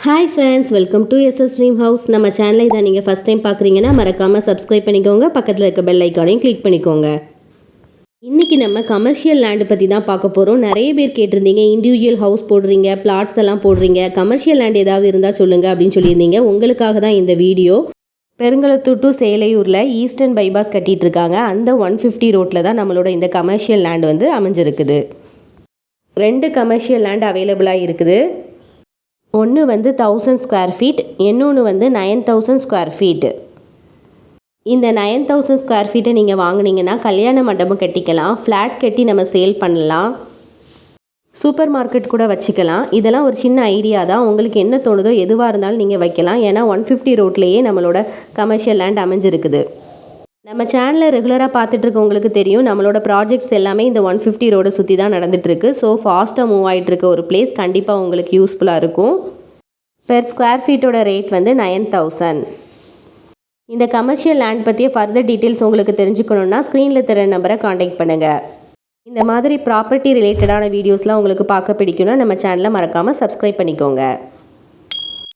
Hi friends, welcome to SS dream house. நம்ம சேனலை இதை நீங்கள் ஃபஸ்ட் டைம் பார்க்குறீங்கன்னா மறக்காமல் சப்ஸ்கிரைப் பண்ணிக்கோங்க. பக்கத்தில் இருக்க பெல் ஐக்கானையும் கிளிக் பண்ணிக்கோங்க. இன்றைக்கி நம்ம கமர்ஷியல் லேண்டு பற்றி தான் பார்க்க போகிறோம். நிறைய பேர் கேட்டிருந்தீங்க, இண்டிவிஜுவல் ஹவுஸ் போடுறீங்க, பிளாட்ஸ் எல்லாம் போடுறீங்க, கமர்ஷியல் லேண்ட் ஏதாவது இருந்தால் சொல்லுங்கள் அப்படின்னு சொல்லியிருந்தீங்க. உங்களுக்காக தான் இந்த வீடியோ. பெருங்களத்தூர் டு சேலையூரில் ஈஸ்டர்ன் பைபாஸ் கட்டிகிட்டு இருக்காங்க. அந்த 150 ரோட்டில் தான் நம்மளோட இந்த கமர்ஷியல் லேண்ட் வந்து அமைஞ்சிருக்குது. 2 கமர்ஷியல் லேண்ட் அவைலபிளாக இருக்குது. ஒன்று வந்து 1000 ஸ்கொயர் ஃபீட், இன்னொன்று வந்து 9000 ஸ்கொயர் ஃபீட்டு. இந்த 9000 ஸ்கொயர் ஃபீட்டை நீங்கள் வாங்கினீங்கன்னா கல்யாண மண்டபம் கட்டிக்கலாம், ஃப்ளாட் கட்டி நம்ம சேல் பண்ணலாம், சூப்பர் மார்க்கெட் கூட வச்சுக்கலாம். இதெல்லாம் ஒரு சின்ன ஐடியா தான். உங்களுக்கு என்ன தோணுதோ எதுவாக இருந்தாலும் நீங்கள் வைக்கலாம். ஏன்னா 150 ரோட்லேயே நம்மளோட கமர்ஷியல் லேண்ட் அமைஞ்சிருக்குது. நம்ம சேனலை ரெகுலராக பார்த்துட்டு உங்களுக்கு தெரியும், நம்மளோட ப்ராஜெக்ட்ஸ் எல்லாமே இந்த 150 ரோடை சுற்றி தான் நடந்துகிட்ருக்கு. ஸோ ஃபாஸ்ட்டாக மூவ் ஆகிட்டு இருக்க ஒரு பிளேஸ் கண்டிப்பாக உங்களுக்கு யூஸ்ஃபுல்லாக இருக்கும். பெர் ஸ்கொயர் ஃபீட்டோட ரேட் வந்து 9000. இந்த கமர்ஷியல் லேண்ட் பற்றிய ஃபர்தர் டீட்டெயில்ஸ் உங்களுக்கு தெரிஞ்சுக்கணுன்னா ஸ்க்ரீனில் தர நம்பரை காண்டாக்ட் பண்ணுங்கள். இந்த மாதிரி ப்ராப்பர்ட்டி ரிலேட்டடான வீடியோஸ்லாம் உங்களுக்கு பார்க்க பிடிக்கும்னா நம்ம சேனலை மறக்காமல் சப்ஸ்கிரைப் பண்ணிக்கோங்க.